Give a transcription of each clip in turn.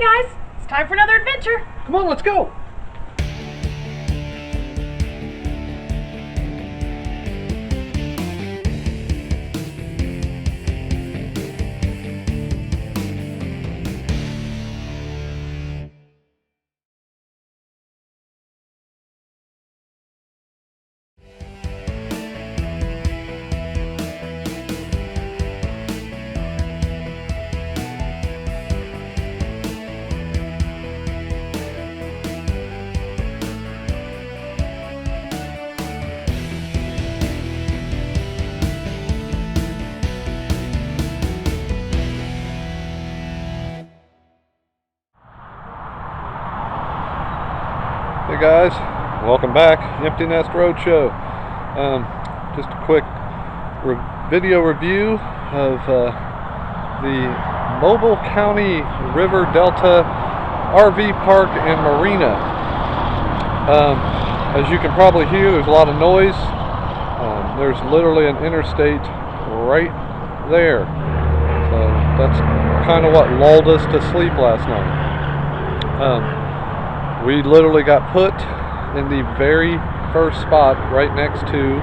guys, it's time for another adventure. Come on, let's go. Hey guys, welcome back. Empty Nest Roadshow. Just a quick video review of the Mobile County River Delta RV Park and Marina. As you can probably hear, there's a lot of noise. There's literally an interstate right there. So that's kind of what lulled us to sleep last night. We literally got put in the very first spot right next to,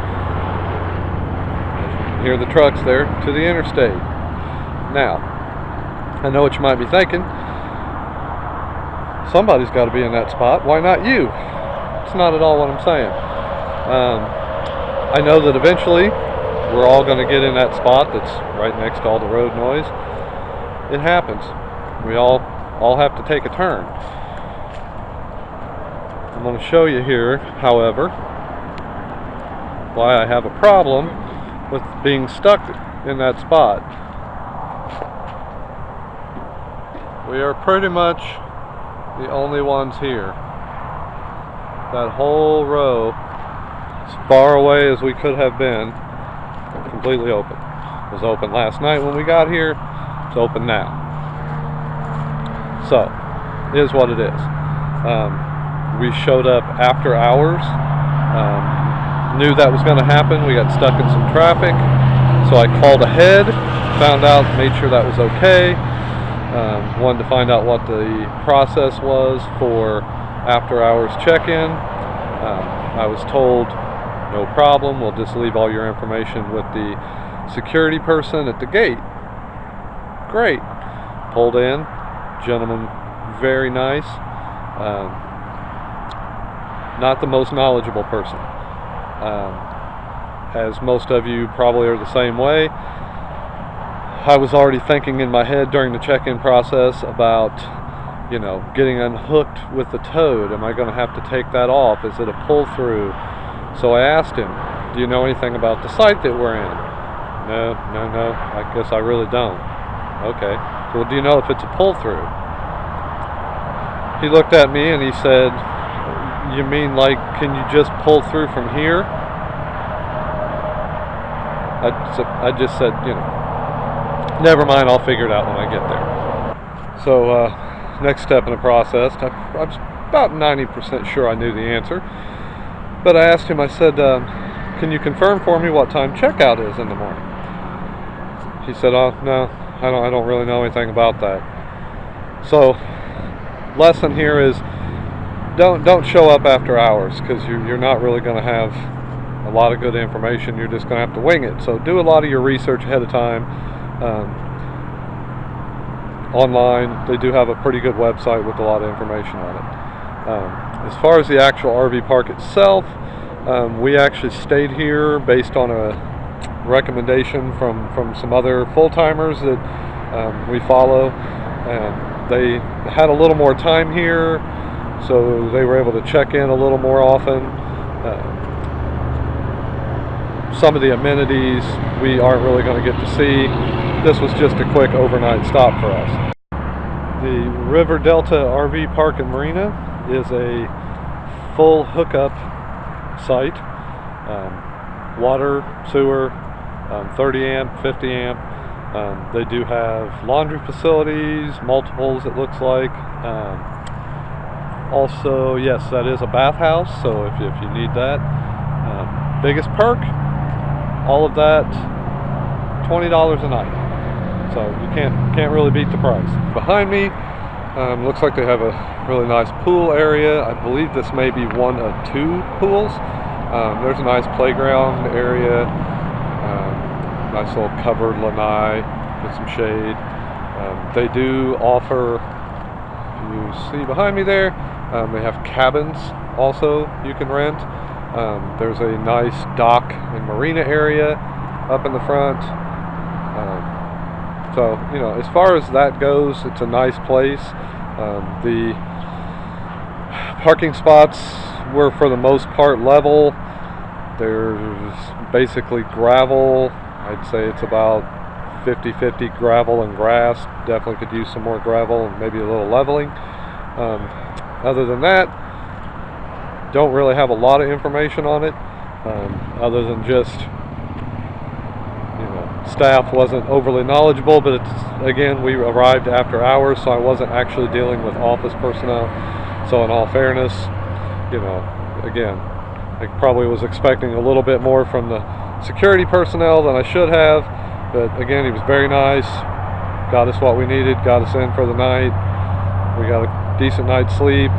as you can hear the trucks there, to the interstate. Now, I know what you might be thinking. Somebody's got to be in that spot. Why not you? It's not at all what I'm saying. I know that eventually we're all going to get in that spot that's right next to all the road noise. It happens. We all have to take a turn. I'm going to show you here, however, why I have a problem with being stuck in that spot. We are pretty much the only ones here. That whole row, as far away as we could have been, completely open. It was open last night when we got here. It's open now. So, it is what it is. We showed up after hours, knew that was going to happen. We got stuck in some traffic, so I called ahead, found out, made sure that was okay. Wanted to find out what the process was for after hours check-in. I was told, no problem, we'll just leave all your information with the security person at the gate. Great. Pulled in, gentleman, very nice. Not the most knowledgeable person. As most of you probably are the same way. I was already thinking in my head during the check-in process about, getting unhooked with the toad. Am I going to have to take that off? Is it a pull-through? So I asked him, do you know anything about the site that we're in? No, I guess I really don't. Okay, so do you know if it's a pull-through? He looked at me and he said, you mean like, can you just pull through from here? I just said, never mind, I'll figure it out when I get there. So, next step in the process, I was about 90% sure I knew the answer. But I asked him, I said, can you confirm for me what time checkout is in the morning? He said, oh, no, I don't really know anything about that. So, lesson here is, don't show up after hours, because you're not really going to have a lot of good information. You're just going to have to wing it. So do a lot of your research ahead of time. Online, they do have a pretty good website with a lot of information on it. As far as the actual RV park itself, we actually stayed here based on a recommendation from some other full-timers that we follow. They had a little more time here, so they were able to check in a little more often. Some of the amenities we aren't really going to get to see. This was just a quick overnight stop for us. The River Delta RV Park and Marina is a full hookup site. Water, sewer, 30 amp, 50 amp. They do have laundry facilities, multiples it looks like. Also, yes, that is a bathhouse, so if you need that. Biggest perk, all of that, $20 a night. So you can't really beat the price. Behind me Looks like they have a really nice pool area. I believe this may be one of 2 pools. There's a nice playground area, nice little covered lanai with some shade. They do offer, you see behind me there, they have cabins also you can rent. There's a nice dock and marina area up in the front. So, you know, as far as that goes, it's a nice place. The parking spots were for the most part level. There's basically gravel. I'd say it's about 50-50 gravel and grass. Definitely could use some more gravel and maybe a little leveling. Other than that, don't really have a lot of information on it, other than just, staff wasn't overly knowledgeable, but again, we arrived after hours, so I wasn't actually dealing with office personnel. So in all fairness, again, I probably was expecting a little bit more from the security personnel than I should have, but again, he was very nice, got us what we needed, got us in for the night. We got a decent night's sleep.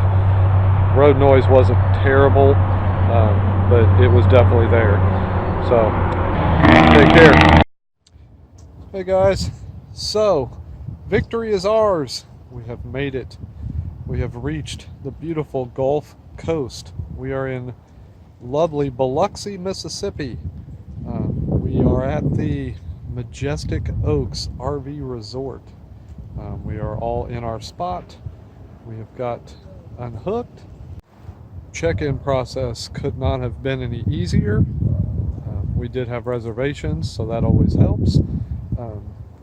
Road noise wasn't terrible, but it was definitely there. So, take care. Hey guys, so victory is ours. We have made it. We have reached the beautiful Gulf Coast. We are in lovely Biloxi, Mississippi. We are at the Majestic Oaks RV Resort. We are all in our spot. We have got unhooked. Check-in process could not have been any easier. We did have reservations, so that always helps.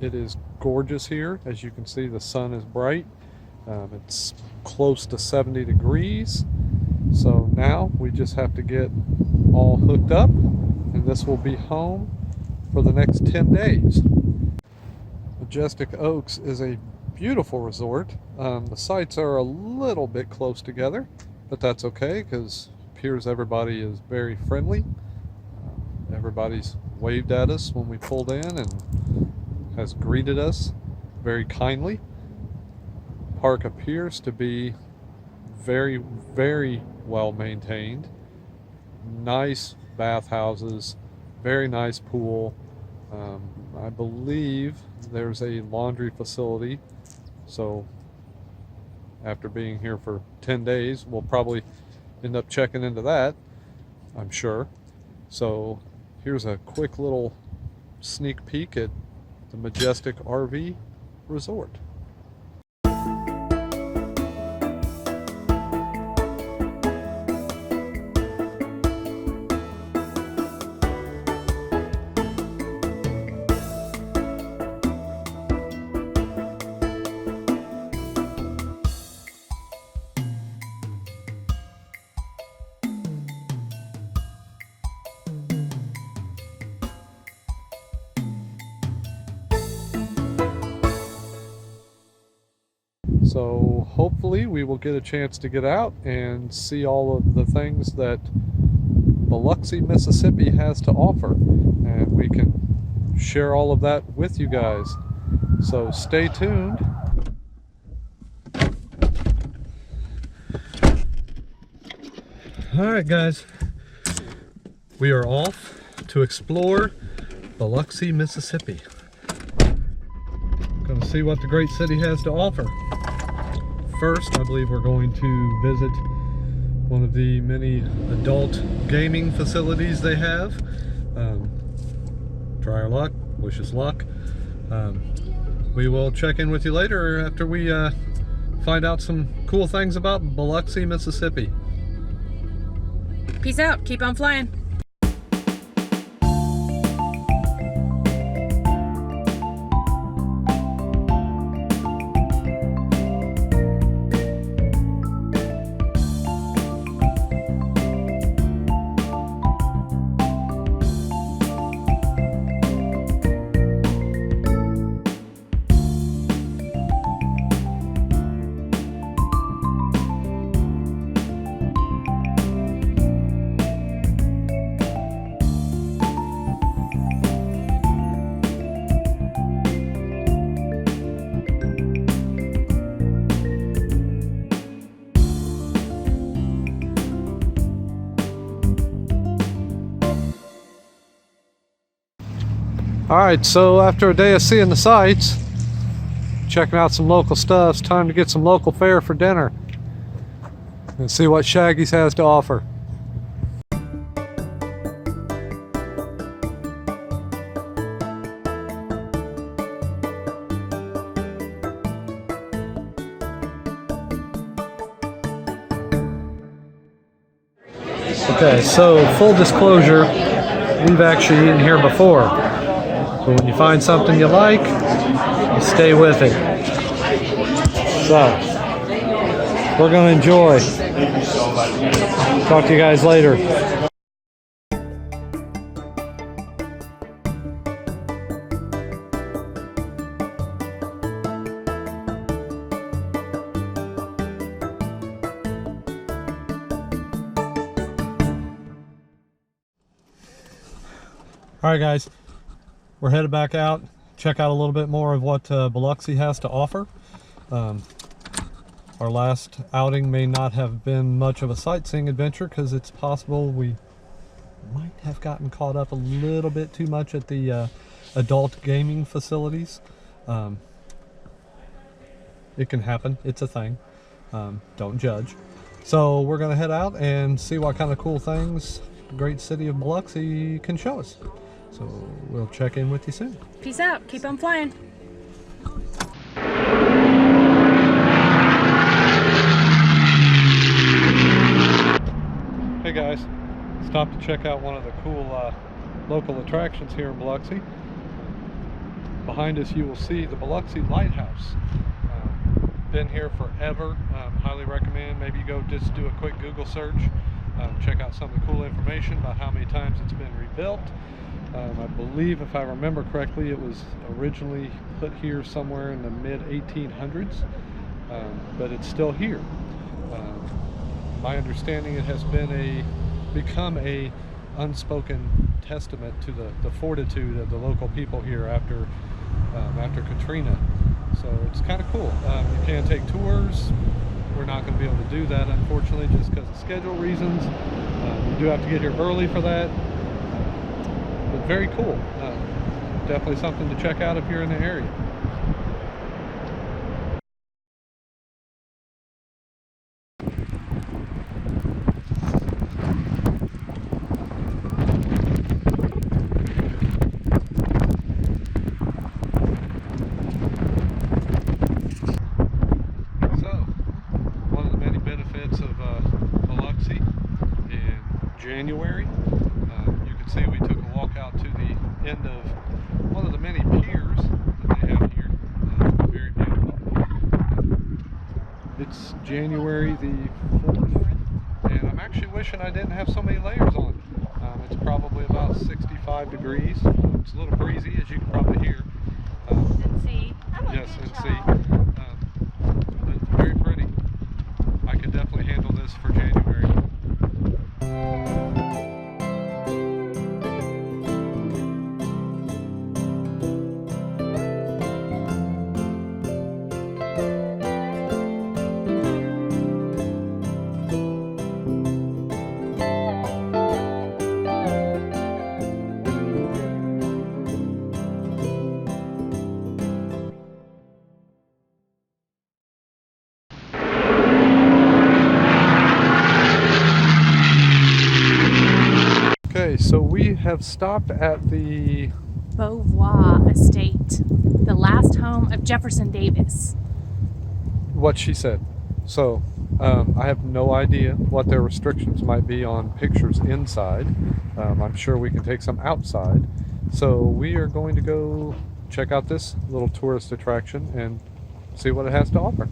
It is gorgeous here. As you can see, the sun is bright. It's close to 70 degrees. So now we just have to get all hooked up, and this will be home for the next 10 days. Majestic Oaks is a beautiful resort. The sites are a little bit close together, but that's okay because it appears everybody is very friendly. Everybody's waved at us when we pulled in and has greeted us very kindly. Park appears to be very, very well maintained. Nice bathhouses, very nice pool. I believe there's a laundry facility, so after being here for 10 days, we'll probably end up checking into that, I'm sure. So here's a quick little sneak peek at the Majestic RV Resort. So hopefully we will get a chance to get out and see all of the things that Biloxi, Mississippi has to offer, and we can share all of that with you guys. So stay tuned. Alright guys, we are off to explore Biloxi, Mississippi. Going to see what the great city has to offer. First, I believe we're going to visit one of the many adult gaming facilities they have. Try our luck, wish us luck. We will check in with you later after we find out some cool things about Biloxi, Mississippi. Peace out. Keep on flying. Alright, so after a day of seeing the sights, checking out some local stuff, it's time to get some local fare for dinner and see what Shaggy's has to offer. Okay, so full disclosure, we've actually eaten here before. But when you find something you like, you stay with it. So, we're going to enjoy. Talk to you guys later. Alright guys, we're headed back out, check out a little bit more of what Biloxi has to offer. Our last outing may not have been much of a sightseeing adventure because it's possible we might have gotten caught up a little bit too much at the adult gaming facilities. It can happen, it's a thing, don't judge. So we're going to head out and see what kind of cool things the great city of Biloxi can show us. So we'll check in with you soon. Peace out. Keep on flying. Hey guys, stopped to check out one of the cool local attractions here in Biloxi. Behind us you will see the Biloxi Lighthouse. Been here forever. Highly recommend. Maybe you go just do a quick Google search. Check out some of the cool information about how many times it's been rebuilt. I believe, if I remember correctly, it was originally put here somewhere in the mid-1800s, but it's still here. My understanding, it has become a unspoken testament to the fortitude of the local people here after Katrina. So it's kind of cool. You can take tours. We're not going to be able to do that, unfortunately, just because of schedule reasons. You do have to get here early for that. But very cool. Definitely something to check out if you're in the area. January. You can see we took a walk out to the end of one of the many piers that they have here. Very beautiful. It's January the 4th, and I'm actually wishing I didn't have so many layers on. It's probably about 65 degrees. It's a little breezy, as you can probably hear. Yes, and see. But it's very pretty. I could definitely handle this for January. Okay, so we have stopped at the Omaha Estate, the last home of Jefferson Davis. What she said. So I have no idea what their restrictions might be on pictures inside. I'm sure we can take some outside. So we are going to go check out this little tourist attraction and see what it has to offer.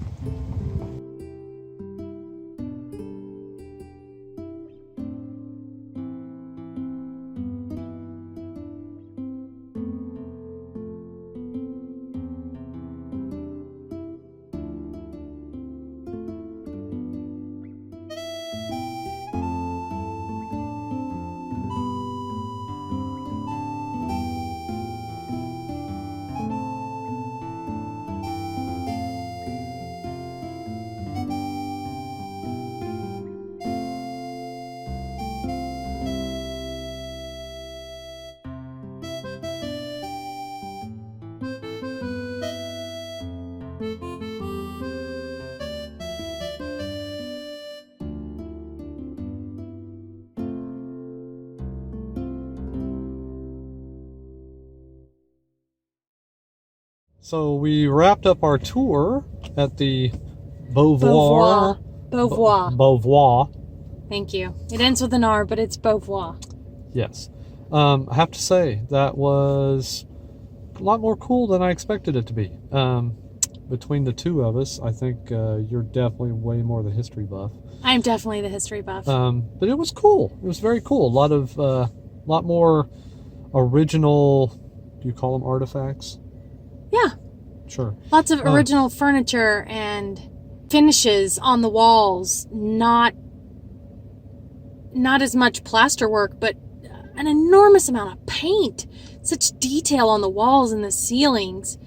So we wrapped up our tour at the Beauvoir. Beauvoir. Thank you. It ends with an R, but it's Beauvoir. Yes. I have to say, that was a lot more cool than I expected it to be. Between the two of us, I think you're definitely way more the history buff. I'm definitely the history buff. But it was cool. It was very cool. A lot more original, do you call them artifacts? Yeah. Sure. Lots of original furniture and finishes on the walls. Not as much plasterwork, but an enormous amount of paint. Such detail on the walls and the ceilings.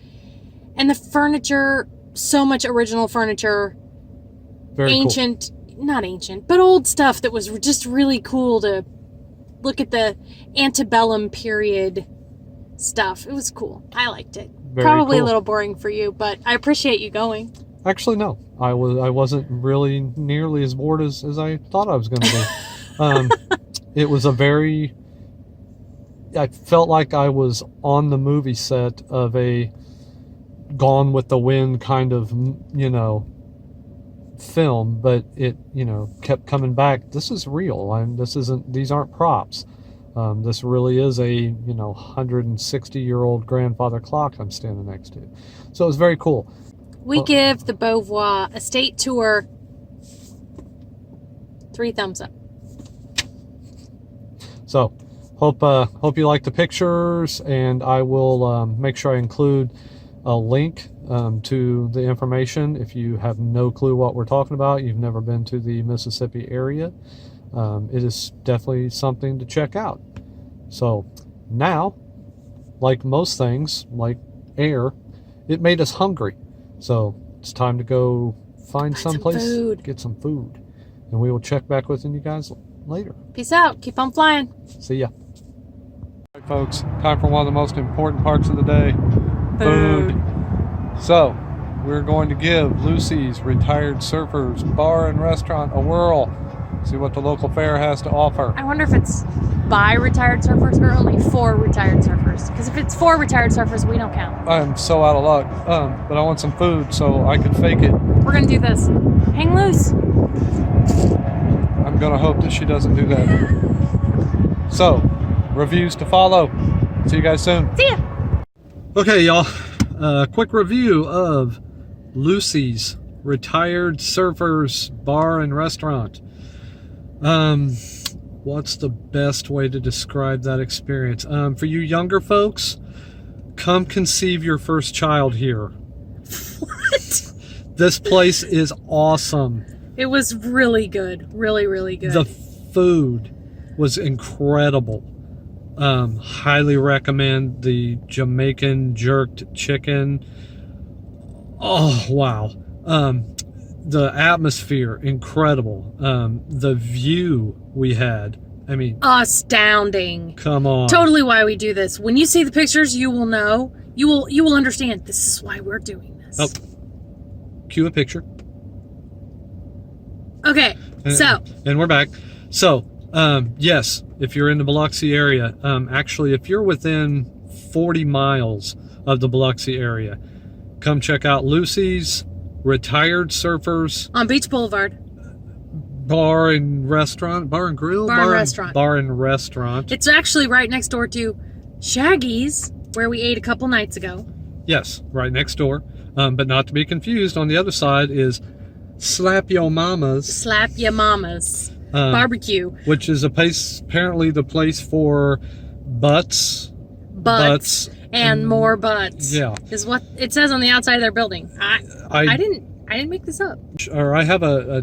And the furniture, so much original furniture. Very ancient, cool. Not ancient, but old stuff that was just really cool to look at the antebellum period stuff. It was cool. I liked it. Probably cool. A little boring for you, but I appreciate you going. Actually, no. I wasn't really nearly as bored as I thought I was going to be. It was I felt like I was on the movie set of a Gone with the Wind kind of, film, but it, kept coming back. This is real. These aren't props. This really is a 160-year-old grandfather clock I'm standing next to. So it was very cool. We give the Beauvoir Estate tour 3 thumbs up. So hope you like the pictures, and I will make sure I include a link to the information if you have no clue what we're talking about. You've never been to the Mississippi area. It is definitely something to check out. So now, like most things, like air, it made us hungry. So it's time to go find someplace, get some food. And we will check back with you guys later. Peace out. Keep on flying. See ya. All right, folks, time for one of the most important parts of the day. Food. So we're going to give Lucy's Retired Surfers Bar and Restaurant a whirl. See what the local fare has to offer. I wonder if it's by retired surfers or only for retired surfers. Because if it's for retired surfers, we don't count. I'm so out of luck. But I want some food so I can fake it. We're going to do this. Hang loose. I'm going to hope that she doesn't do that. So, reviews to follow. See you guys soon. See ya. Okay, y'all. Quick review of Lucy's Retired Surfers Bar and Restaurant. What's the best way to describe that experience? For you younger folks, come conceive your first child here. What? This place is awesome. It was really good. Really, really good. The food was incredible. Highly recommend the Jamaican jerked chicken. Oh, wow. The atmosphere, incredible. The view we had, I mean, astounding. Come on. Totally why we do this. When you see the pictures, you will know. You will understand. This is why we're doing this. Oh, cue a picture. Okay, and we're back. So, yes, if you're in the Biloxi area, actually, if you're within 40 miles of the Biloxi area, come check out Lucy's Retired Surfers on Beach Boulevard. Bar and Restaurant, Bar and Grill, Bar and Restaurant. It's actually right next door to Shaggy's, where we ate a couple nights ago. Yes, right next door. But not to be confused, on the other side is Slap Yo Mama's. Slap Ya Mama's barbecue, which is apparently the place for butts, and more butts. Yeah, is what it says on the outside of their building. I didn't make this up. Or I have a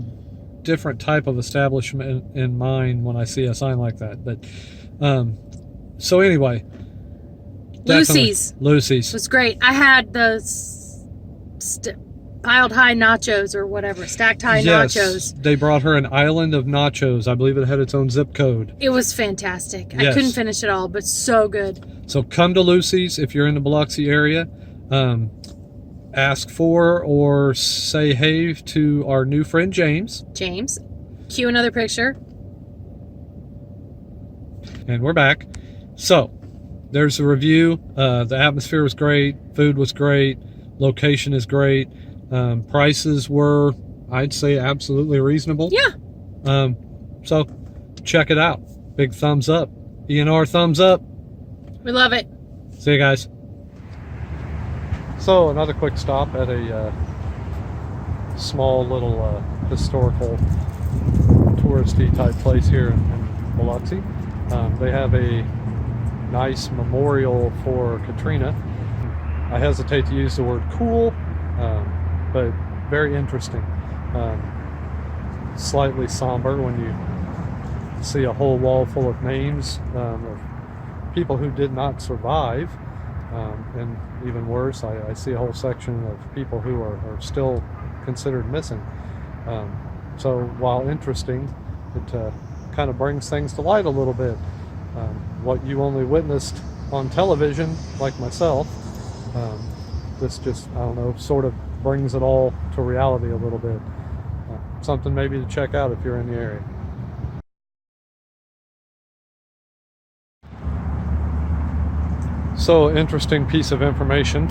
different type of establishment in mind when I see a sign like that. But so anyway, Lucy's was great. I had the piled high nachos or whatever, stacked high nachos. They brought her an island of nachos. I believe it had its own zip code. It was fantastic. Yes. I couldn't finish it all, but so good. So come to Lucy's if you're in the Biloxi area. Ask for or say hey to our new friend James. Cue another picture. And we're back. So there's a review. The atmosphere was great. Food was great. Location is great. Prices were, I'd say, absolutely reasonable. Yeah. So check it out. Big thumbs up. ENR thumbs up. We love it. See you guys. So another quick stop at a small little historical touristy type place here in Biloxi. They have a nice memorial for Katrina. I hesitate to use the word cool, but very interesting. Slightly somber when you see a whole wall full of names of people who did not survive, and even worse, I see a whole section of people who are still considered missing. So while interesting, it kind of brings things to light a little bit. What you only witnessed on television, like myself, this just, I don't know, sort of brings it all to reality a little bit. Something maybe to check out if you're in the area. So, interesting piece of information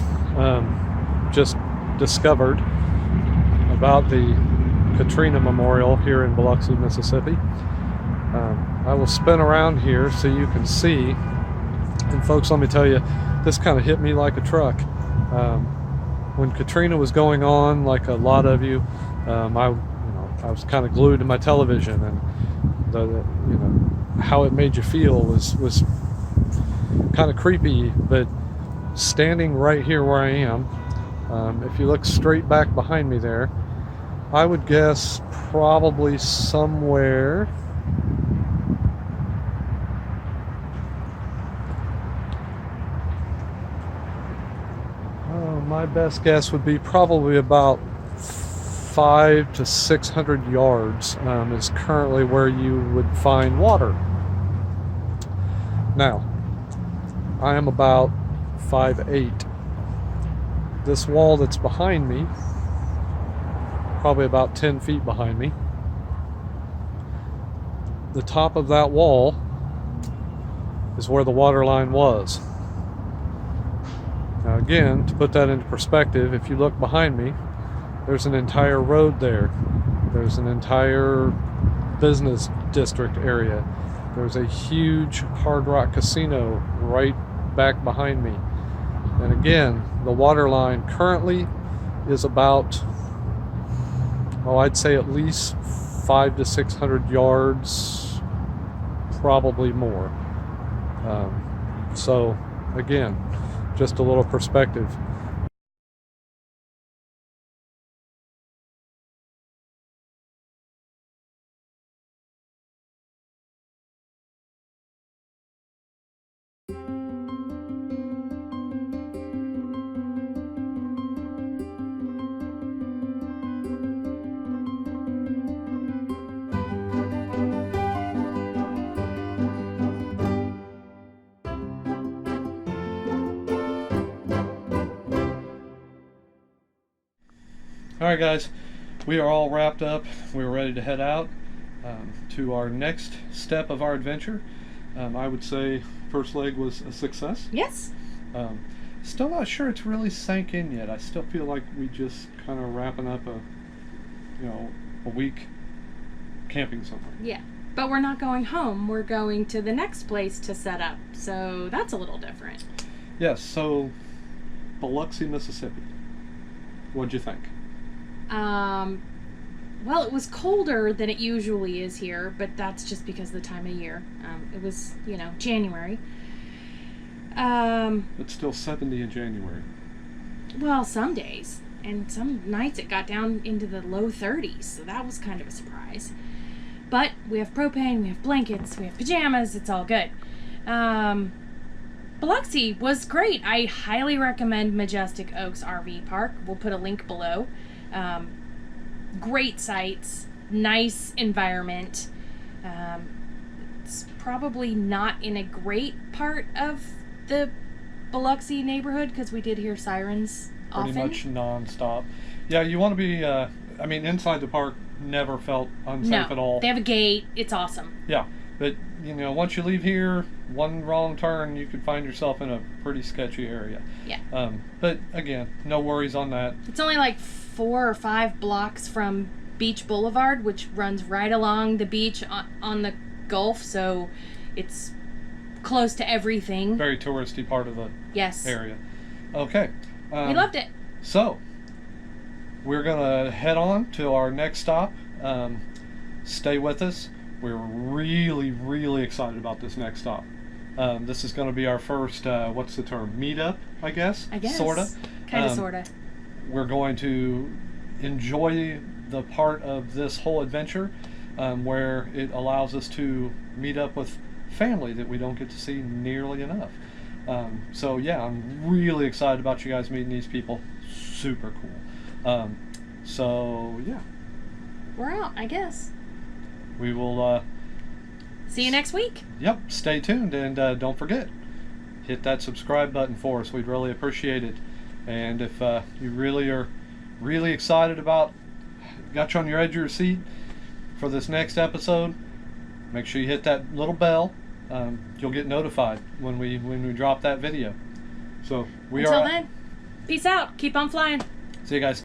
just discovered about the Katrina Memorial here in Biloxi, Mississippi. I will spin around here so you can see. And folks, let me tell you, this kind of hit me like a truck. When Katrina was going on, like a lot of you, I was kind of glued to my television, and how it made you feel was kind of creepy. But standing right here where I am, if you look straight back behind me there, I would guess probably somewhere my best guess would be probably about 500 to 600 yards is currently where you would find water. Now, I am about 5'8". This wall that's behind me, probably about 10 feet behind me, the top of that wall is where the water line was. Now again, to put that into perspective, if you look behind me, there's an entire road there. There's an entire business district area. There's a huge Hard Rock casino right back behind me. And again, the water line currently is about, I'd say at least 500 to 600 yards, probably more. So again, just a little perspective. Alright guys, we are all wrapped up. We're ready to head out to our next step of our adventure. I would say first leg was a success. Yes. Still not sure it's really sank in yet. I still feel like we just kind of wrapping up a week camping somewhere. Yeah, but we're not going home. We're going to the next place to set up. So that's a little different. Yes, so Biloxi, Mississippi. What'd you think? Well, it was colder than it usually is here, but that's just because of the time of year. It was, January. It's still 70 in January. Well, some days. And some nights it got down into the low 30s, so that was kind of a surprise. But we have propane, we have blankets, we have pajamas, it's all good. Biloxi was great. I highly recommend Majestic Oaks RV Park. We'll put a link below. Great sights, nice environment. It's probably not in a great part of the Biloxi neighborhood because we did hear sirens often. Pretty much non-stop. Yeah, you want to be, inside the park never felt unsafe at all. They have a gate. It's awesome. Yeah, But, you know, once you leave here, one wrong turn, you could find yourself in a pretty sketchy area. Yeah. But, again, no worries on that. It's only like 4 or 5 blocks from Beach Boulevard, which runs right along the beach on the Gulf, so it's close to everything. Very touristy part of the area. Okay. We loved it. So, we're going to head on to our next stop. Stay with us. We're really, really excited about this next stop. This is going to be our first, what's the term, meetup, I guess? Sorta. Kind of, sorta. We're going to enjoy the part of this whole adventure where it allows us to meet up with family that we don't get to see nearly enough. So yeah, I'm really excited about you guys meeting these people. Super cool. So yeah. We're out, I guess. We will see you next week. Yep, stay tuned, and don't forget, hit that subscribe button for us. We'd really appreciate it. And if you really are really excited about, got you on your edge of your seat for this next episode, make sure you hit that little bell. You'll get notified when we drop that video. So until then, peace out. Keep on flying. See you guys.